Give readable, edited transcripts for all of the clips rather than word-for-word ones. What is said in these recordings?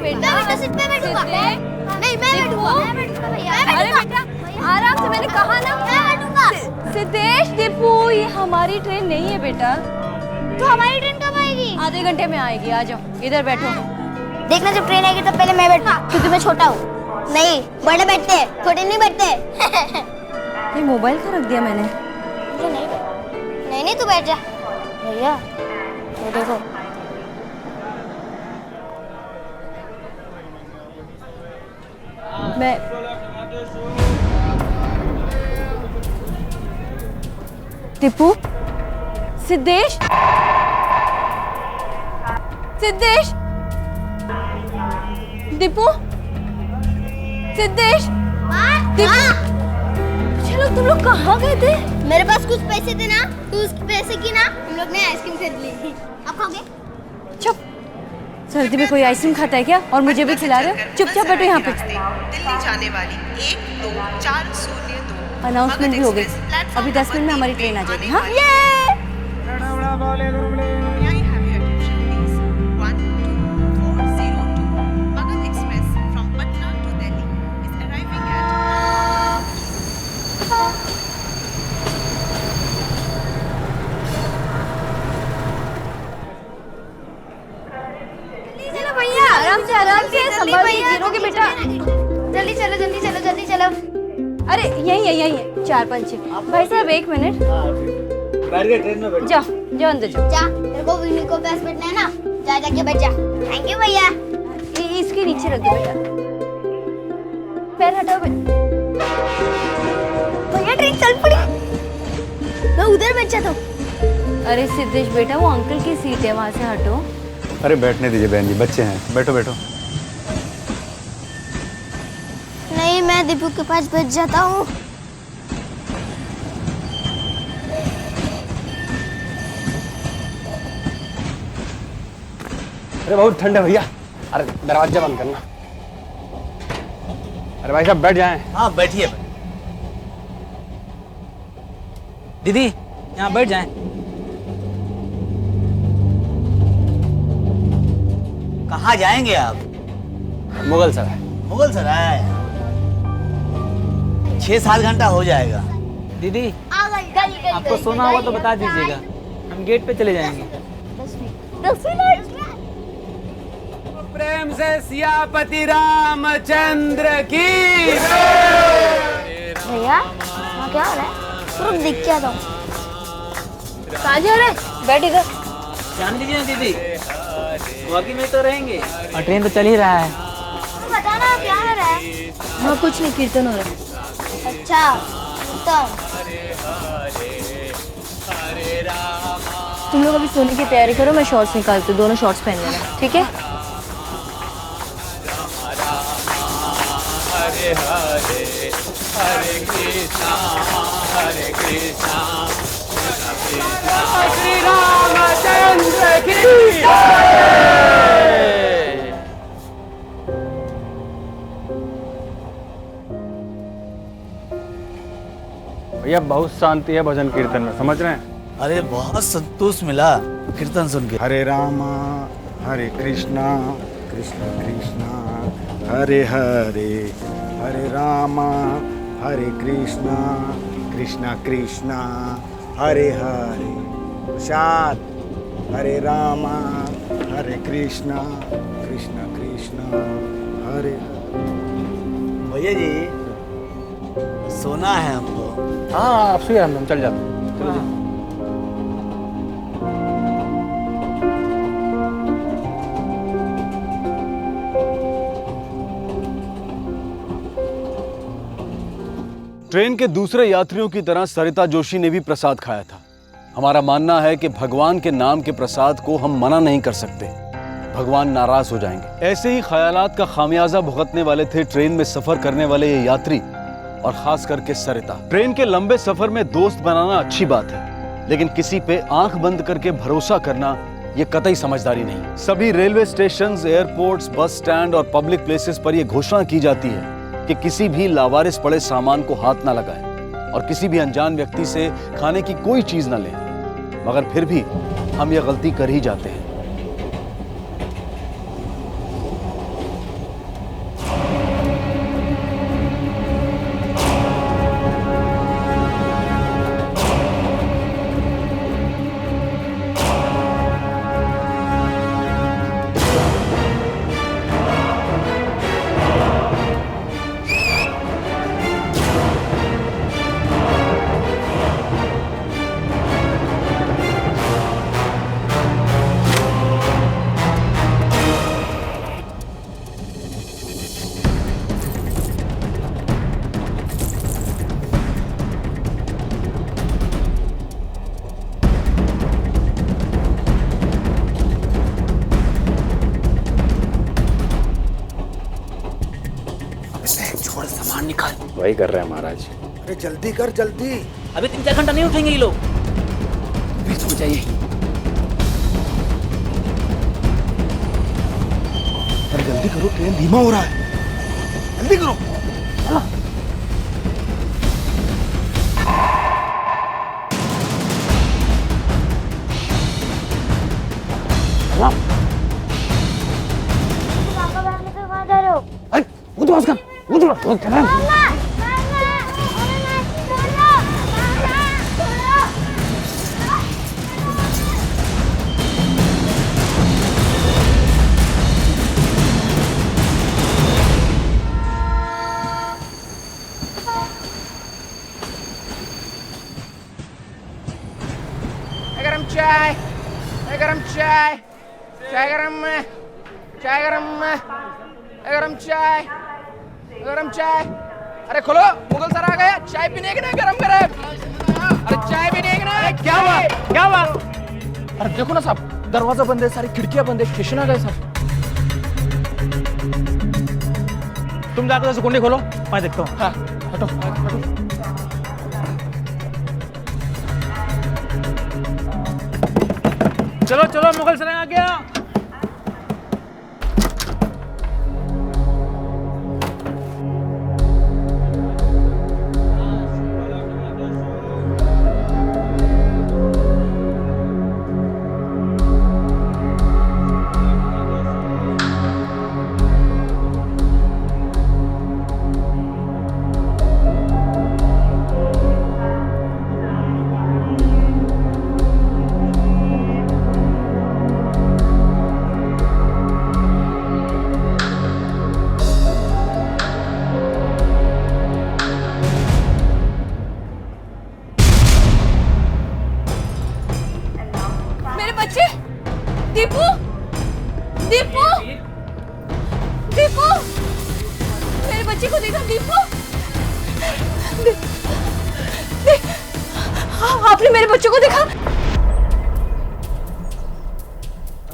बेटा सीट पे बैठूंगा। नहीं मैं बैठूंगा भैया। अरे बेटा आराम से, मैंने कहा ना। मैं बैठूंगा। सिद्धेश दीपू, ये हमारी ट्रेन नहीं है बेटा। तो हमारी ट्रेन कब आएगी? आधे घंटे में आएगी। आ जाओ, इधर बैठो। देखना जब ट्रेन आएगी तब पहले मैं बैठूंगा, क्योंकि मैं छोटा हूँ। नहीं, बड़े बैठते हैं, छोटे नहीं बैठते। ये मोबाइल कहाँ रख दिया मैंने? नहीं तू बैठ जा भैया। ये देखो मैं टीपू, सिद्धेश, सिद्धेश, दीपू, सिद्धेश, दीपू, चलो तुम लोग कहाँ गए थे? मेरे पास कुछ पैसे थे ना, तो उस पैसे की ना हम लोग ने आइसक्रीम खरीद ली थी। आप खाओगे? चुप। सर्दी में कोई आइसक्रीम खाता है क्या? और मुझे भी खिला रहे हो? चुपचाप बैठो यहाँ पे। दिल्ली जाने वाली 12402 अनाउंसमेंट भी हो गई। अभी 10 मिनट में हमारी ट्रेन आ जाएगी। हाँ, आराम से संभाल के गिरोगे बेटा। जल्दी चलो जल्दी चलो जल्दी चलो। अरे यही है 4-5। भाई साहब 1 मिनट। बैठ गए ट्रेन में? बैठ जाओ जाओ अंदर जाओ। जा, तेरे को विनी को पास बैठना है ना, जा जाके बैठ जा। थैंक यू भैया। इसके नीचे रख दो बेटा। पैर हटाओ भैया, ट्रेन चल पड़ी। मैं उधर बैठ जाता हूँ। अरे सिद्धेश बेटा, वो अंकल की सीट है, वहाँ से हटो। अरे बैठने दीजिए बहन जी, बच्चे हैं। बैठो बैठो। नहीं, मैं दीपू के पास बैठ जाता हूँ। अरे बहुत ठंड है भैया। अरे दरवाजा बंद करना। अरे भाई साहब बैठ जाएं। हाँ बैठिए। दीदी यहाँ बैठ जाएं। कहाँ जाएंगे आप? मुगल सराय। मुगल सराय 6-7 घंटा हो जाएगा। दीदी आपको सोना होगा तो बता दीजिएगा, हम गेट पे चले जाएंगे। 10 मिनट। प्रेम से सियापति रामचंद्र की। भैया वहाँ क्या हो रहा है? सिर्फ दिख क्या था। कहाँ जा रहे? बैठ इधर। जान दीजिए ना दीदी, बाकी में तो रहेंगे और ट्रेन तो चल ही रहा है। बताना क्या हो रहा है? हाँ कुछ नहीं, कीर्तन हो रहा है। अच्छा तो तुम लोग अभी सोने की तैयारी करो, मैं शॉर्ट्स निकालती हूँ। दोनों शॉर्ट्स पहन लेना, ठीक है? हरे हरे हरे कृष्णा श्री रामचंद्र की भैया बहुत शांति है भजन कीर्तन में, समझ रहे हैं? अरे बहुत संतोष मिला कीर्तन सुन के। हरे रामा हरे कृष्णा कृष्ण कृष्णा हरे हरे, हरे रामा हरे कृष्णा कृष्णा कृष्णा हरे हरे। प्रसाद हरे रामा हरे कृष्णा कृष्णा कृष्णा हरे हरे। भैया जी सोना है हमको। हाँ आप सुइए, हम चल जाते हैं। चलो जी। ट्रेन के दूसरे यात्रियों की तरह सरिता जोशी ने भी प्रसाद खाया था। हमारा मानना है कि भगवान के नाम के प्रसाद को हम मना नहीं कर सकते, भगवान नाराज हो जाएंगे। ऐसे ही ख्यालात का खामियाजा भुगतने वाले थे ट्रेन में सफर करने वाले ये यात्री, और खास करके सरिता। ट्रेन के लंबे सफर में दोस्त बनाना अच्छी बात है, लेकिन किसी पे आंख बंद करके भरोसा करना ये कतई समझदारी नहीं। सभी railway stations, airports, bus stand और पब्लिक प्लेसेस पर यह घोषणा की जाती है कि किसी भी लावारिस पड़े सामान को हाथ ना लगाएं और किसी भी अनजान व्यक्ति से खाने की कोई चीज ना लें, मगर फिर भी हम ये गलती कर ही जाते हैं। निकाल। वही कर रहे हैं महाराज। अरे जल्दी कर जल्दी। अभी 3-4 घंटा नहीं उठेंगे ये लोग। प्लीज सो जाइए। अरे जल्दी करो, ट्रेन धीमा हो रहा है, जल्दी करो। पापा बैठने से कहाँ जा रहे हो? अरे वो तो उसका वो तो चल रहा है। गरम चाय, गरम चाय, चाय गरम, चाय गरम, गरम चाय, गरम चाय। अरे खोलो, मुगल सर आ गए, चाय पीने की ना गरम गरम। अरे चाय पीने की ना। क्या हुआ? क्या हुआ? अरे देखो ना साहब, दरवाजा बंद है, सारी खिड़कियां बंद है, स्टेशन आ गए साहब। तुम जाकर कुंडी खोलो, मैं देखता हूँ। हाँ, हटो, हटो। चलो चलो, मुगल सराय आ गया। दीपू, दीपू, दीपू, मेरे बच्चे को देखा? दीपू, आपने मेरे बच्चों को देखा?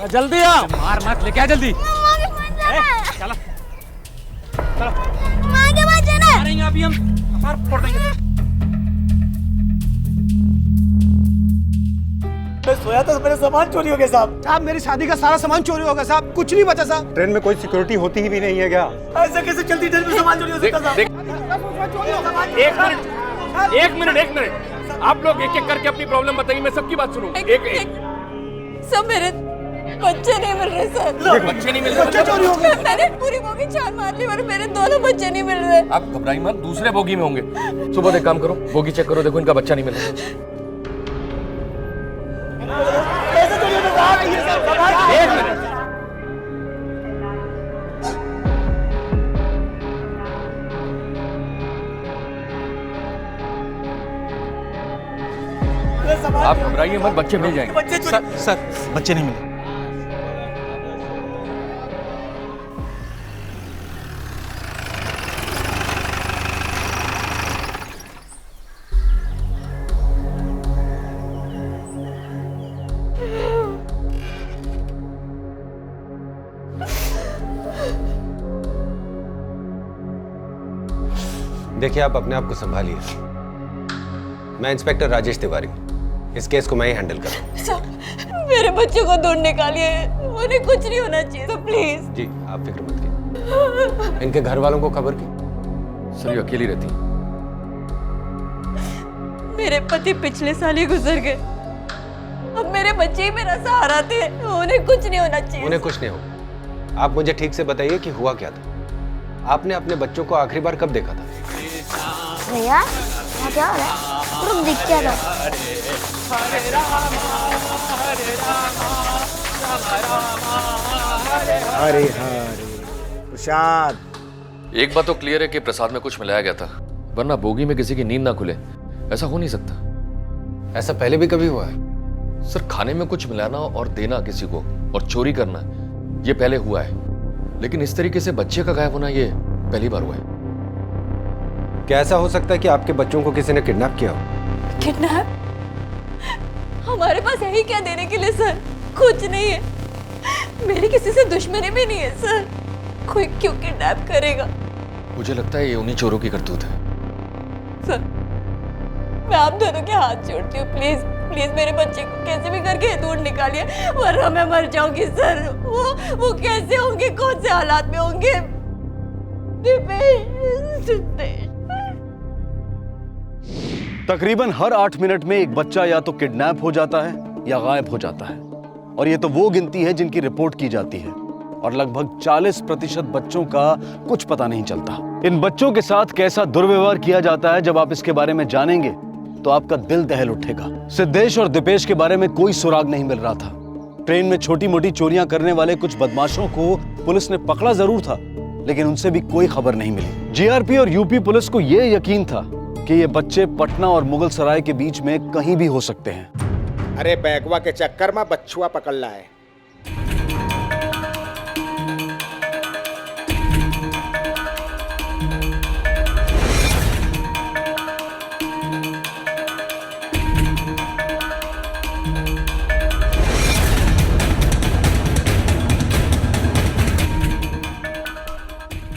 जल्दी आ। मार मत, लेके आ जल्दी। चलो चलो, माँ के पास जाना है। मारेंगे अभी हम, मार फोड़ देंगे। मैं सोया था, मेरे सामान चोरी हो गया साहब। साहब मेरी शादी का सारा सामान चोरी होगा साहब, कुछ नहीं बचा साहब। ट्रेन में कोई सिक्योरिटी होती ही भी नहीं है क्या? ऐसा कैसे चलती ट्रेन में सामान चोरी हो सकता साहब? एक मिनट, आप लोग एक एक करके अपनी प्रॉब्लम बताइए, मैं सबकी बात सुनूं। एक सब मेरे बच्चे नहीं मिल रहे सर। बच्चे नहीं मिल रहे? बच्चे चोरी हो गए। मैंने पूरी बोगी छान मार ली और मेरे दोनों बच्चे नहीं मिल रहे। आप घबराइए मत, दूसरे बोगी में होंगे। सुबह एक काम करो, बोगी चेक करो, देखो इनका बच्चा नहीं मिल रहा। एक मिनट, आप घबराइए मत, बच्चे मिल जाएंगे। सर बच्चे नहीं मिले। देखिए, आप अपने आप को संभालिए। मैं इंस्पेक्टर राजेश तिवारी हूँ। इस केस को मैं ही हैंडल कर रहा हूँ। सर मेरे बच्चों को ढूंढ निकालिए, उन्हें कुछ नहीं होना चाहिए तो प्लीज। जी आप फिक्र मत कीजिए। इनके घर वालों को खबर की? सर ये अकेली रहती है। मेरे पति पिछले साल ही गुजर गए, अब मेरे बच्चे ही मेरा सहारा थे, उन्हें कुछ नहीं होना चाहिए। उन्हें कुछ नहीं होगा। आप मुझे ठीक से बताइए कि हुआ क्या था। आपने अपने बच्चों को आखिरी बार कब देखा था? भैया यहाँ क्या हो रहा है? तुम दिख क्या रहा हो? हरे हरे प्रसाद। एक बात तो क्लियर है कि प्रसाद में कुछ मिलाया गया था, वरना बोगी में किसी की नींद ना खुले, ऐसा हो नहीं सकता। ऐसा पहले भी कभी हुआ है? सर खाने में कुछ मिलाना और देना किसी को और चोरी करना, ये पहले हुआ है, लेकिन इस तरीके से बच्चे का गायब होना ये पहली बार हुआ है। क्या ऐसा हो सकता है कि आपके बच्चों को किसी ने किडनैप किया हो? किडनैप? हमारे पास यही क्या देने के लिए सर? कुछ नहीं है, मेरी किसी से दुश्मनी भी नहीं है सर। कोई क्यों किडनैप करेगा? मुझे लगता है ये उन्हीं चोरों की करतूत है। सर, मैं आप दोनों के हाथ जोड़ती हूँ, प्लीज प्लीज मेरे बच्चे को कैसे भी करके दूर निकालिए, वरना मैं मर जाऊंगी सर। वो कैसे होंगे, कौन से हालात में होंगे? तकरीबन हर 8 मिनट में एक बच्चा या तो किडनैप हो जाता है या गायब हो जाता है, और ये तो वो गिनती है जिनकी रिपोर्ट की जाती है, और लगभग 40% बच्चों का कुछ पता नहीं चलता। इन बच्चों के साथ कैसा दुर्व्यवहार किया जाता है, जब आप इसके बारे में जानेंगे तो आपका दिल दहल उठेगा। सिद्धेश और दीपेश के बारे में कोई सुराग नहीं मिल रहा था। ट्रेन में छोटी मोटी चोरियां करने वाले कुछ बदमाशों को पुलिस ने पकड़ा जरूर था, लेकिन उनसे भी कोई खबर नहीं मिली। जीआरपी और यूपी पुलिस को यह यकीन था कि ये बच्चे पटना और मुगल सराय के बीच में कहीं भी हो सकते हैं। अरे बैगवा के चक्कर में बच्चुआ पकड़ ला है।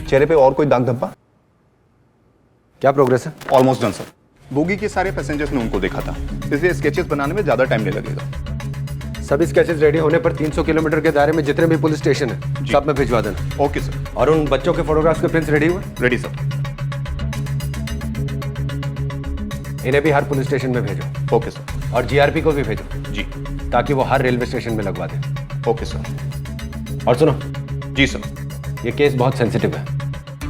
चेहरे पे और कोई दाग धब्बा? क्या प्रोग्रेस है? Almost done sir. बोगी के सारे पैसेंजर्स ने उनको देखा था, इसलिए स्केचेस बनाने में ज्यादा टाइम नहीं लगेगा। सभी स्केचेस रेडी होने पर 300 किलोमीटर के दायरे में जितने भी पुलिस स्टेशन है सब में भिजवा देना। Okay sir. और उन बच्चों के फोटोग्राफ्स के प्रिंट्स रेडी हुए? Ready sir. इन्हें भी हर पुलिस स्टेशन में भेजो। Okay sir. और जीआरपी को भी भेजो जी, ताकि वो हर रेलवे स्टेशन में लगवा दे। Okay sir. और सुनो, जी सर। ये केस बहुत सेंसिटिव है,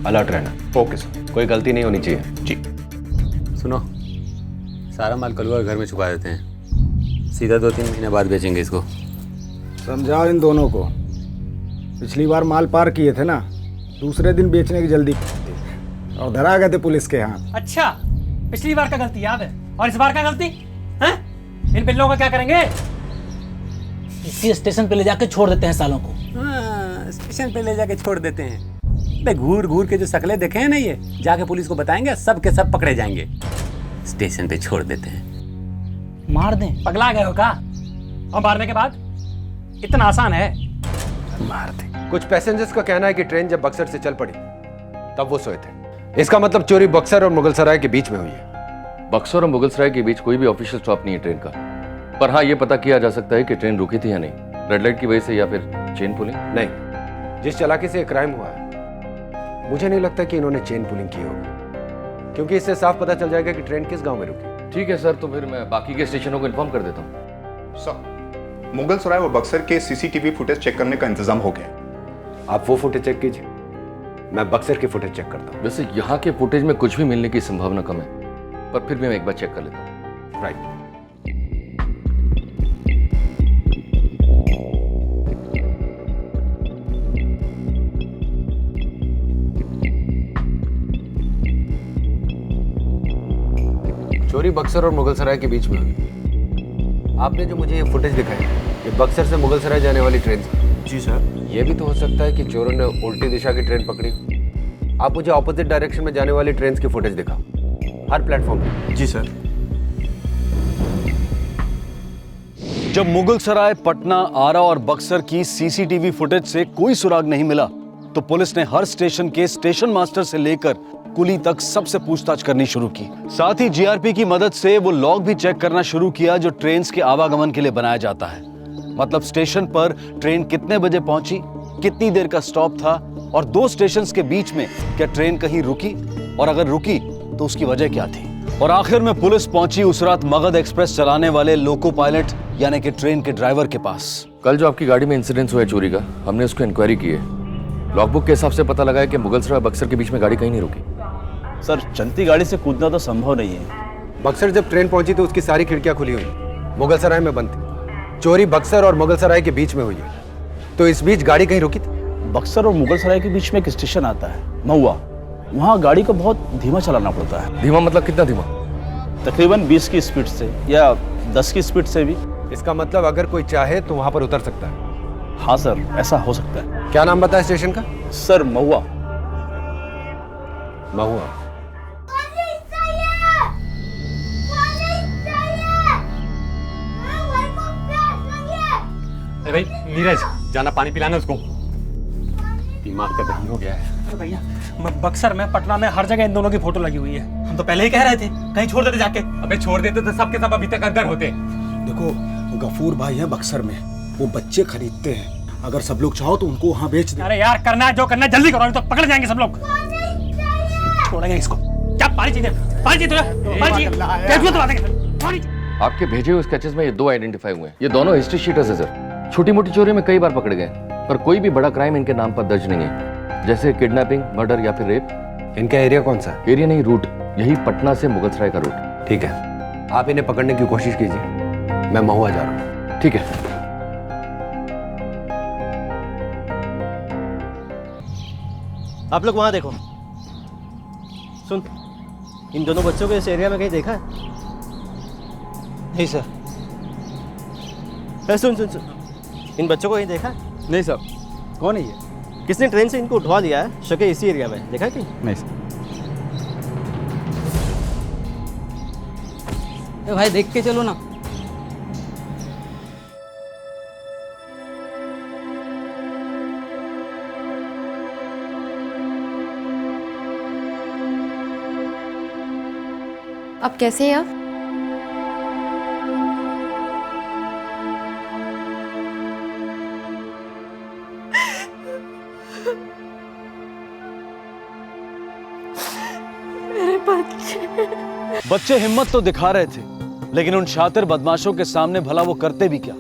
अलर्ट रहना। Okay sir. कोई गलती नहीं होनी चाहिए। जी। सुनो, सारा माल कलवा घर में छुपा देते हैं, सीधा 2-3 महीने बाद बेचेंगे इसको। समझाओ इन दोनों को, पिछली बार माल पार किए थे ना, दूसरे दिन बेचने की जल्दी थी और धरा गए थे पुलिस के हाथ। अच्छा, पिछली बार का गलती याद है और इस बार का गलती हैं? इन पिल्लों का क्या करेंगे? इसकी स्टेशन पे ले जाके छोड़ देते हैं सालों को। हाँ, स्टेशन पे ले जाके छोड़ देते हैं। घूर घूर के जो शकलें देखे हैं ना, ये जाके पुलिस को बताएंगे, सब के सब पकड़े जाएंगे। स्टेशन पे छोड़ देते हैं। मार दें? पगला गए हो का? और मारने के बाद इतना आसान है? मार दें। कुछ पैसेंजर्स का कहना है कि ट्रेन जब बक्सर से चल पड़ी तब वो सोए थे। इसका मतलब चोरी बक्सर और मुगल सराय के बीच में हुई है। बक्सर और मुगल सराय के बीच कोई भी ऑफिशियल स्टॉप नहीं है ट्रेन का, पर हाँ ये पता किया जा सकता है कि ट्रेन रुकी थी या नहीं, रेड लाइट की वजह से या फिर चेन पुलिंग। नहीं, जिस चालाकी से क्राइम हुआ है मुझे नहीं लगता कि इन्होंने चेन पुलिंग की होगी, क्योंकि इससे साफ पता चल जाएगा कि ट्रेन किस गांव में रुकी। ठीक है सर, तो फिर मैं बाकी के स्टेशनों को इन्फॉर्म कर देता हूँ। सर, मुगल सराय और बक्सर के सीसीटीवी फुटेज चेक करने का इंतजाम हो गया। आप वो फुटेज चेक कीजिए, मैं बक्सर की फुटेज चेक करता हूँ। वैसे यहाँ के फुटेज में कुछ भी मिलने की संभावना कम है, पर फिर भी मैं एक बार चेक कर लेता हूँ। राइट। चोरी बक्सर और मुगल सराय के बीच में हुई। आपने जो मुझे ये फुटेज दिखाई, ये बक्सर से मुगल सराय जाने वाली ट्रेन थी। जी सर। ये भी तो हो सकता है कि चोरों ने उल्टी दिशा की ट्रेन पकड़ी। आप मुझे ऑपोजिट डायरेक्शन में जाने वाली ट्रेन की फुटेज दिखाओ, हर प्लेटफॉर्म पे। जी सर। जब मुगल सराय, पटना, आरा और बक्सर की सीसीटीवी फुटेज से कोई सुराग नहीं मिला, तो पुलिस ने हर स्टेशन के स्टेशन मास्टर से लेकर कुली तक सबसे पूछताछ करनी शुरू की। साथ ही जीआरपी की मदद से वो लॉग भी चेक करना शुरू किया जो ट्रेन के आवागमन के लिए बनाया जाता है। मतलब स्टेशन पर ट्रेन कितने बजे पहुंची, कितनी देर का स्टॉप था, और 2 स्टेशन के बीच में क्या ट्रेन कहीं रुकी, और अगर रुकी तो उसकी वजह क्या थी। और आखिर में पुलिस पहुंची उस रात मगध एक्सप्रेस चलाने वाले लोको पायलट यानी कि ट्रेन के ड्राइवर के पास। कल जो आपकी गाड़ी में इंसिडेंस हुआ है चोरी का, हमने उसको इंक्वायरी की है। लॉगबुक के हिसाब से पता लगा है कि मुगल सराय बक्सर के बीच में गाड़ी कहीं नहीं रुकी। सर, चलती गाड़ी से कूदना तो संभव नहीं है। बक्सर जब ट्रेन पहुंची तो उसकी सारी खिड़कियां खुली हुई, मुगल सराय में बंद थी। चोरी बक्सर और मुगल सराय के बीच में हुई है, तो इस बीच गाड़ी कहीं रुकी थी। बक्सर और मुगल सराय के बीच में एक स्टेशन आता है महुआ, वहाँ गाड़ी को बहुत धीमा चलाना पड़ता है। धीमा मतलब कितना धीमा? तकरीबन 20 की स्पीड से या 10 की स्पीड से भी। इसका मतलब अगर कोई चाहे तो वहां पर उतर सकता है। हाँ सर, ऐसा हो सकता है। क्या नाम बताया स्टेशन का? सर, महुआ। महुआ। अरे भाई नीरज, जाना पानी पिलाना उसको। दिमाग का दही हो गया है। अरे भैया, बक्सर में, पटना में, हर जगह इन दोनों की फोटो लगी हुई है। हम तो पहले ही कह रहे थे कहीं छोड़ देते जाके। अबे छोड़ देते तो सबके सब अभी तक अंदर होते। देखो गफूर भाई हैं बक्सर में, वो बच्चे खरीदते हैं। अगर सब लोग चाहो तो उनको वहाँ बेच दे। अरे यार, करना है जो करना है जल्दी करो, नहीं तो पकड़ जाएंगे सब लोग। छोड़ेंगे इसको। क्या पानी चाहिए? पानी चाहिए तुझे? पानी चाहिए? तो बातें कर। आपके भेजे हुए स्केचेस में ये 2 आइडेंटिफाई हुए हैं। ये दोनों हिस्ट्री शीटर्स है सर। छोटी मोटी चोरी में कई बार पकड़े गए, पर कोई भी बड़ा क्राइम इनके नाम पर दर्ज नहीं है, जैसे किडनैपिंग, मर्डर या फिर रेप। इनका एरिया कौन सा? एरिया नहीं, रूट। यही पटना से मुगलसराय का रूट। ठीक है, आप इन्हें पकड़ने की कोशिश कीजिए, मैं महुआ जा रहा हूँ। ठीक है। आप लोग वहाँ देखो। सुन, इन दोनों बच्चों को इस एरिया में कहीं देखा है? नहीं सर। सुन सुन सुन, इन बच्चों को कहीं देखा है? नहीं सर। कौन है ये? किसने ट्रेन से इनको उठवा दिया है? शके इसी एरिया में देखा है कहीं? नहीं सर। भाई देख के चलो ना। अब कैसे है आप? मेरे बच्चे हिम्मत तो दिखा रहे थे, लेकिन उन शातिर बदमाशों के सामने भला वो करते भी क्या?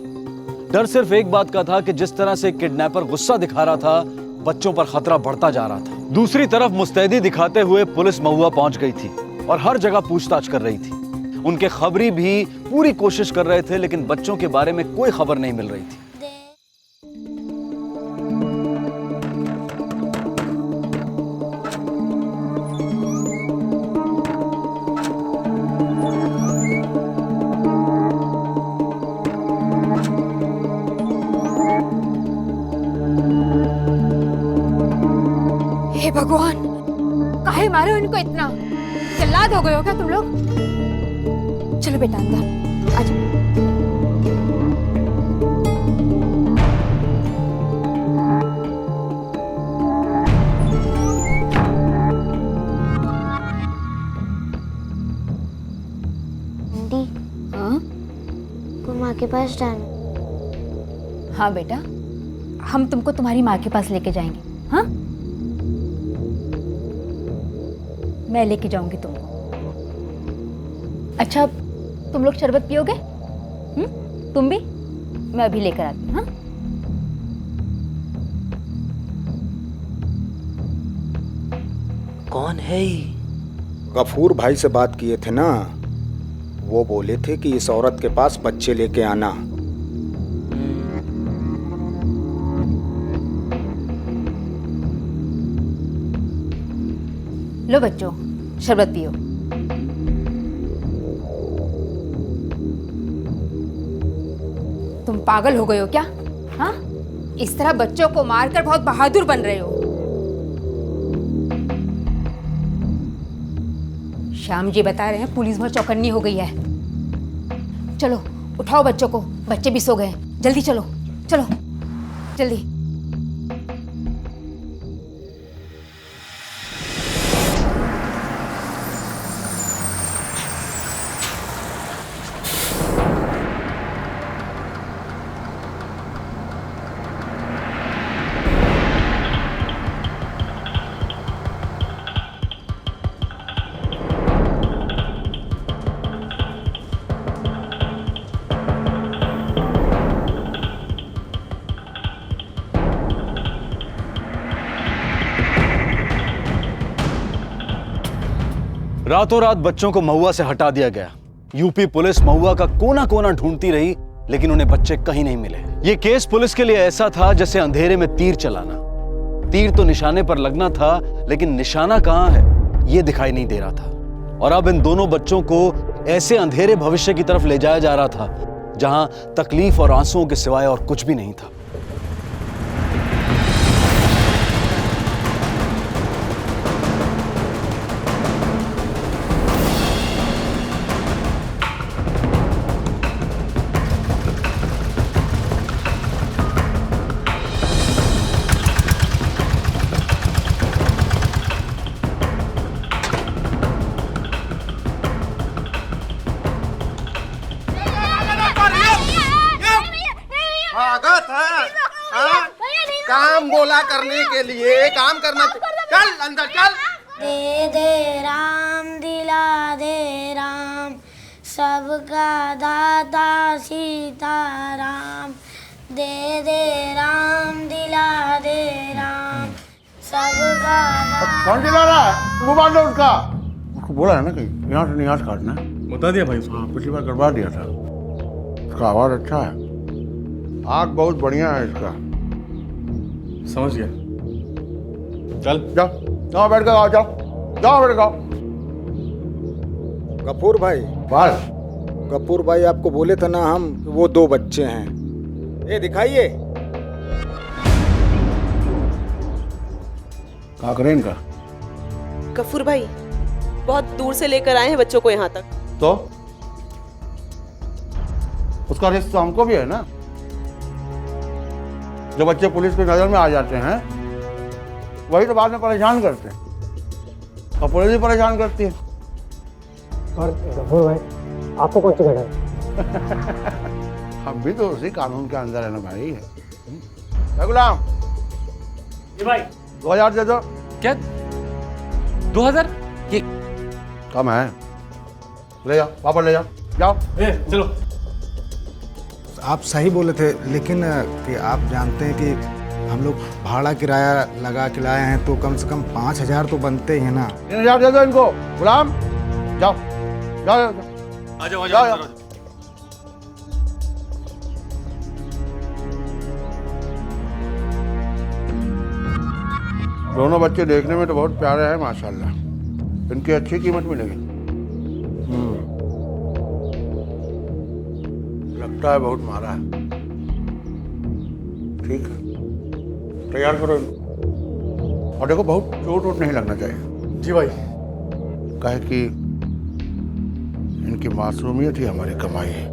डर सिर्फ एक बात का था कि जिस तरह से किडनैपर गुस्सा दिखा रहा था, बच्चों पर खतरा बढ़ता जा रहा था। दूसरी तरफ मुस्तैदी दिखाते हुए पुलिस महुआ पहुंच गई थी और हर जगह पूछताछ कर रही थी। उनके खबरी भी पूरी कोशिश कर रहे थे, लेकिन बच्चों के बारे में कोई खबर नहीं मिल रही थी। हे भगवान, काहे मारे हो इनको इतना? जल्लाद हो गए हो क्या तुम लोग? चलो बेटा अंदर आ जाओ। आंटी, हाँ को माँ के पास जाना। हाँ बेटा, हम तुमको तुम्हारी माँ के पास लेके जाएंगे। हाँ, मैं लेके जाऊंगी तुमको। अच्छा, तुम लोग शरबत पियोगे? तुम भी? मैं अभी लेकर आती हूँ। हाँ, कौन है ये? गफूर भाई से बात किए थे ना, वो बोले थे कि इस औरत के पास बच्चे लेके आना। लो बच्चों, शरबत पियो। तुम पागल हो गए हो क्या? हाँ, इस तरह बच्चों को मारकर बहुत बहादुर बन रहे हो। श्याम जी बता रहे हैं पुलिस भर चौकन्नी हो गई है। चलो उठाओ बच्चों को, बच्चे भी सो गए। जल्दी चलो, चलो जल्दी। रातों रात बच्चों को महुआ से हटा दिया गया। यूपी पुलिस महुआ का कोना कोना ढूंढती रही, लेकिन उन्हें बच्चे कहीं नहीं मिले। ये केस पुलिस के लिए ऐसा था जैसे अंधेरे में तीर चलाना। तीर तो निशाने पर लगना था, लेकिन निशाना कहाँ है ये दिखाई नहीं दे रहा था। और अब इन दोनों बच्चों को ऐसे अंधेरे भविष्य की तरफ ले जाया जा रहा था जहां तकलीफ और आंसुओं के सिवाय और कुछ भी नहीं था। काम बोला करने के लिए, काम करना। चल अंदर चल। दे दे राम दिला दे राम, सबका दाता सीताराम। दे दे राम दिला दे राम, सबका कौन दिला रहा है? वो बांध दो उसका। उसको बोला है ना कि यहाँ से निहास काटना। बता दिया भाई उसको। हाँ, पिछली बार करवा दिया था। उसका आवाज अच्छा है, आग बहुत बढ़िया है इसका। समझ गया। चल जाओ बैठ के आओ, जाओ बैठ जाओ। गफूर भाई, बस गफूर भाई आपको बोले थे ना हम, वो 2 बच्चे हैं। ये दिखाइए। क्या करें इनका? गफूर भाई बहुत दूर से लेकर आए हैं बच्चों को यहाँ तक। तो उसका रिस्क तो हमको भी है ना। जो बच्चे पुलिस की नजर में आ जाते हैं वही तो बाद में परेशान करते हैं, और पुलिस भी परेशान करती है। और गफूर भाई आपको कौन सी घटा है? हम भी तो उसी कानून के अंदर है ना भाई। गुलाम जी भाई 2000 दे दो। क्या 2000? ये कम है, ले जाओ वापस ले जाओ। जाओ चलो। आप सही बोले थे, लेकिन कि आप जानते हैं कि हम लोग भाड़ा किराया लगा के लाए हैं तो कम से कम 5000 तो बनते ही हैं ना। 3000 दे दो इनको। गुलाम जाओ जाओ आ जाओ जाओ। दोनों बच्चे देखने में तो बहुत प्यारे हैं माशाल्लाह, इनकी अच्छी कीमत मिलेगी। लगता है बहुत मारा है। ठीक है, तैयार करो इनको। और देखो बहुत चोट वोट नहीं लगना चाहिए। जी भाई। कहे कि इनकी मासूमियत ही हमारी कमाई है।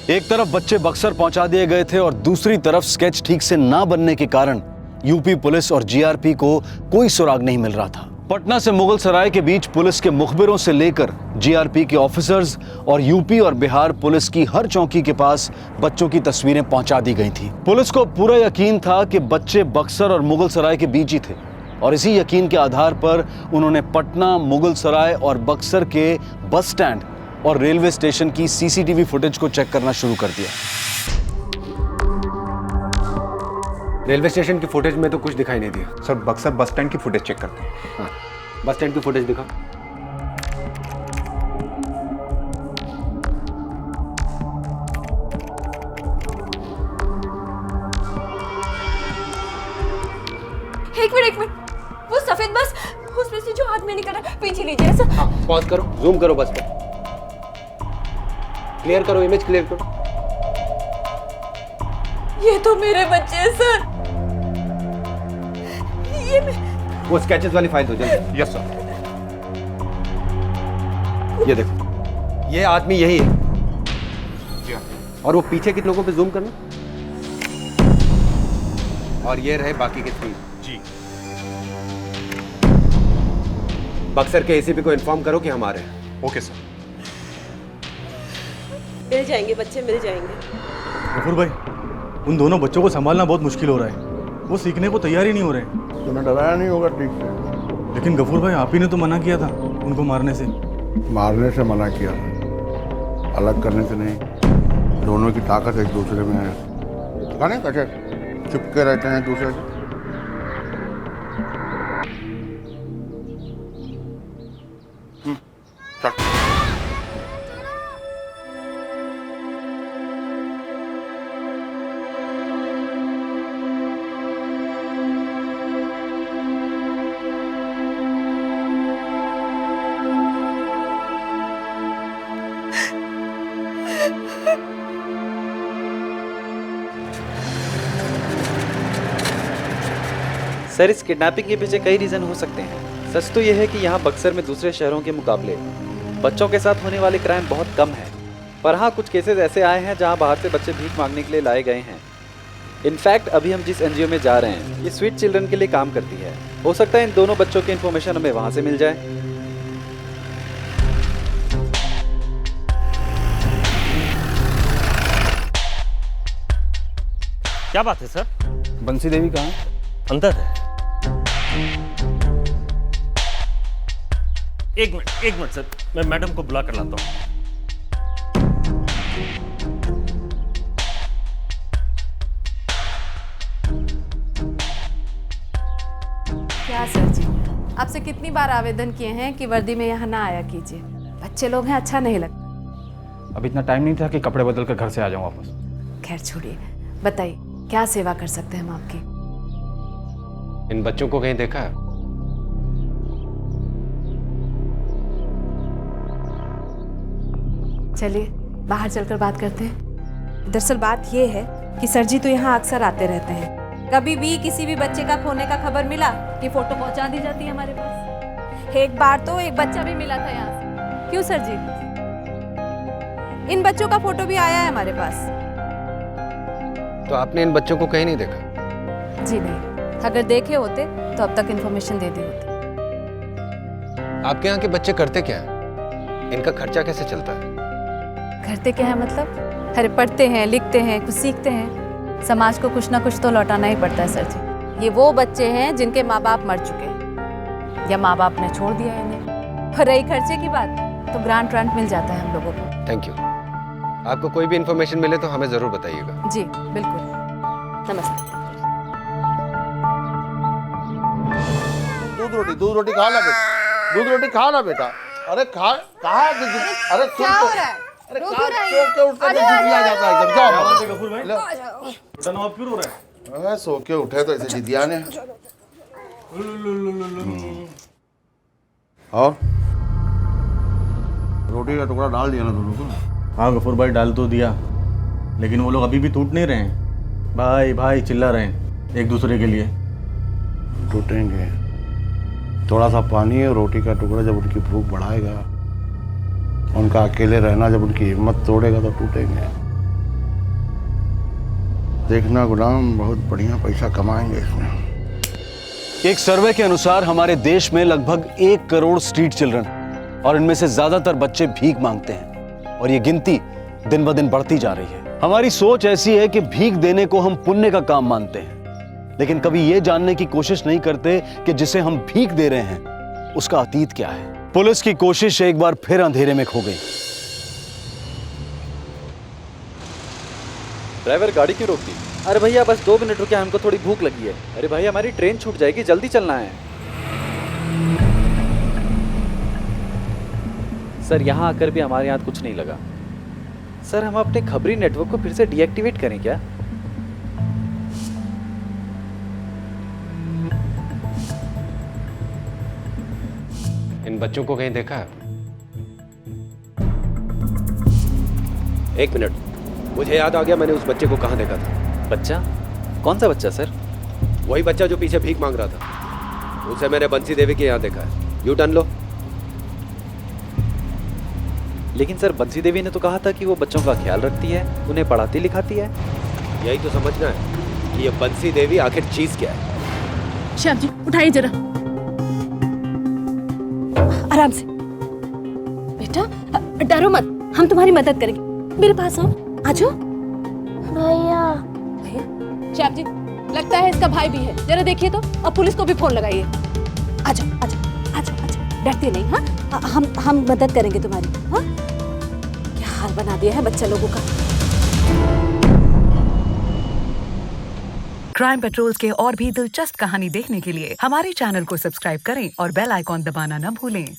एक तरफ बच्चे बक्सर पहुंचा दिए गए थे और दूसरी तरफ स्केच ठीक से ना बनने के कारण यूपी पुलिस और जीआरपी को कोई सुराग नहीं मिल रहा था। पटना से मुगल सराय के बीच पुलिस के मुखबिरों से लेकर जीआरपी के ऑफिसर्स और यूपी और बिहार पुलिस की हर चौकी के पास बच्चों की तस्वीरें पहुंचा दी गई थी। पुलिस को पूरा यकीन था कि बच्चे बक्सर और मुगल सराय के बीच ही थे और इसी यकीन के आधार पर उन्होंने पटना, मुगल सराय और बक्सर के बस स्टैंड और रेलवे स्टेशन की सीसीटीवी फुटेज को चेक करना शुरू कर दिया। रेलवे स्टेशन की फुटेज में तो कुछ दिखाई नहीं दिया। सर बक्सर बस स्टैंड की फुटेज चेक करते हैं। हाँ, बस स्टैंड की फुटेज दिखा। एक मिनट, वो सफेद बस, उसमें से जो आदमी निकल रहा है, पीछे लीजिए सर। हाँ, पॉज करो, जूम करो बस पे, क्लियर करो, इमेज क्लियर करो। ये तो मेरे बच्चे हैं सर। ये वो स्केचेस वाली फाइल दो जल्दी। Yes sir. ये देखो, ये आदमी यही है। जी हाँ। और वो पीछे के लोगों पे जूम करना। और ये रहे बाकी के 3। जी। बक्सर के एसीपी को इन्फॉर्म करो कि हम आ रहे हैं। Okay sir. मिल जाएंगे बच्चे, मिल जाएंगे। गफूर भाई, उन दोनों बच्चों को संभालना बहुत मुश्किल हो रहा है। वो सीखने को तैयार ही नहीं हो रहे हैं। तुम्हें डराया नहीं होगा ठीक से। लेकिन गफूर भाई, आप ही ने तो मना किया था उनको मारने से। मारने से मना किया, अलग करने से नहीं। दोनों की ताकत एक दूसरे में है। पता नहीं कैसे चिपके रहते हैं एक दूसरे से। सर, इस किडनैपिंग के पीछे कई रीज़न हो सकते हैं। सच तो यह है कि यहाँ बक्सर में दूसरे शहरों के मुकाबले बच्चों के साथ होने वाले क्राइम बहुत कम है। पर हाँ, कुछ केसेस ऐसे आए हैं जहाँ बाहर से बच्चे भीख मांगने के लिए लाए गए हैं। इनफैक्ट अभी हम जिस एनजीओ में जा रहे हैं, ये स्वीट चिल्ड्रन के लिए काम करती है। हो सकता है इन दोनों बच्चों की इन्फॉर्मेशन हमें वहाँ से मिल जाए। क्या बात है सर? बंसी देवी कहाँ है? अंदर है। एक मिनट सर, मैं मैडम को बुला कर लाता हूँ। क्या सर जी, आपसे कितनी बार आवेदन किए हैं कि वर्दी में यहाँ ना आया कीजिए। बच्चे लोग हैं, अच्छा नहीं लगता। अब इतना टाइम नहीं था कि कपड़े बदल कर घर से आ जाऊं वापस। खैर छोड़िए, बताइए क्या सेवा कर सकते हैं हम आपकी। इन बच्चों को कहीं देखा है? चलिए बाहर चलकर बात करते हैं। दरअसल बात ये है कि सर जी तो यहाँ अक्सर आते रहते हैं। कभी भी किसी भी बच्चे का खोने का खबर मिला कि फोटो पहुंचा दी जाती है हमारे पास। एक बार तो एक बच्चा भी मिला था यहाँ से। क्यों सर जी? इन बच्चों का फोटो भी आया है हमारे पास। तो आपने इन बच्चों को कहीं नहीं देखा? जी नहीं, अगर देखे होते तो अब तक इन्फॉर्मेशन दे दी होती। आपके यहाँ के बच्चे करते क्या है? इनका खर्चा कैसे चलता है? करते क्या है मतलब? अरे पढ़ते हैं, लिखते हैं, कुछ सीखते हैं। समाज को कुछ ना कुछ तो लौटाना ही पड़ता है सर जी। ये वो बच्चे हैं जिनके माँ बाप मर चुके हैं या माँ बाप ने छोड़ दिया है इन्हें। और रही खर्चे की बात, तो ग्रांट व्रांट मिल जाता है हम लोगों को। Thank you. आपको कोई भी इंफॉर्मेशन मिले तो हमें जरूर बताइएगा। जी बिल्कुल। नमस्ते। दूध रोटी खा ना बेटा, दूध रोटी खा ना बेटा। अरे कहा अरे क्या हो रहा है? अरे क्या उठकर जिदिया जाता है एकदम। जाओ गफूर भाई, तनाव क्यों हो रहा है? सो के उठे तो ऐसे जिदिया ने। और रोटी का टुकड़ा डाल दिया ना दोनों को? हाँ गफूर भाई, डाल तो दिया, लेकिन वो लोग अभी भी टूट नहीं रहे हैं। भाई भाई चिल्ला रहे हैं एक दूसरे के लिए। टूटेंगे। थोड़ा सा पानी और रोटी का टुकड़ा जब उनकी भूख बढ़ाएगा, उनका अकेले रहना जब उनकी हिम्मत तोड़ेगा तो टूटेंगे। देखना गुलाम, बहुत बढ़िया पैसा कमाएंगे इसमें। एक सर्वे के अनुसार हमारे देश में लगभग 1 करोड़ स्ट्रीट चिल्ड्रन, और इनमें से ज्यादातर बच्चे भीख मांगते हैं, और ये गिनती दिन ब दिन बढ़ती जा रही है। हमारी सोच ऐसी है कि भीख देने को हम पुण्य का काम मानते हैं, लेकिन कभी ये जानने की कोशिश नहीं करते कि जिसे हम भीख दे रहे हैं उसका अतीत क्या है। पुलिस की कोशिश एक बार फिर अंधेरे में खो गई। ड्राइवर गाड़ी क्यों रोक दी? अरे भैया बस 2 मिनट रुके, हमको थोड़ी भूख लगी है। अरे भाई हमारी ट्रेन छूट जाएगी, जल्दी चलना है। सर यहाँ आकर भी हमारे यहाँ कुछ नहीं लगा। सर हम अपने खबरी नेटवर्क को फिर से डीएक्टिवेट करें क्या? इन बच्चों को कहीं देखा है? एक मिनट, मुझे याद आ गया, मैंने उस बच्चे को कहाँ देखा था। बच्चा? कौन सा बच्चा सर? वही बच्चा जो पीछे भीख मांग रहा था। उसे मैंने बंसी देवी के यहाँ देखा है। यू टर्न लो। लेकिन सर बंसी देवी ने तो कहा था कि वो बच्चों का ख्याल रखती है, उन्हें पढ़ाती लिखाती है। यही तो समझना है कि ये बंसी देवी आखिर चीज क्या है। श्याम जी उठाइए जरा, आराम से। बेटा डरो मत, हम तुम्हारी मदद करेंगे। मेरे पास आओ, आ जाओ। भैया श्याम जी, लगता है इसका भाई भी है, जरा देखिए तो, और पुलिस को भी फोन लगाइए। आ जाओ आ जाओ आ जाओ आ जाओ, डरते नहीं। हाँ हम मदद करेंगे तुम्हारी। हाँ क्या हाल बना दिया है बच्चा लोगों का। क्राइम पेट्रोल्स के और भी दिलचस्प कहानी देखने के लिए हमारे चैनल को सब्सक्राइब करें और बेल आइकॉन दबाना न भूलें।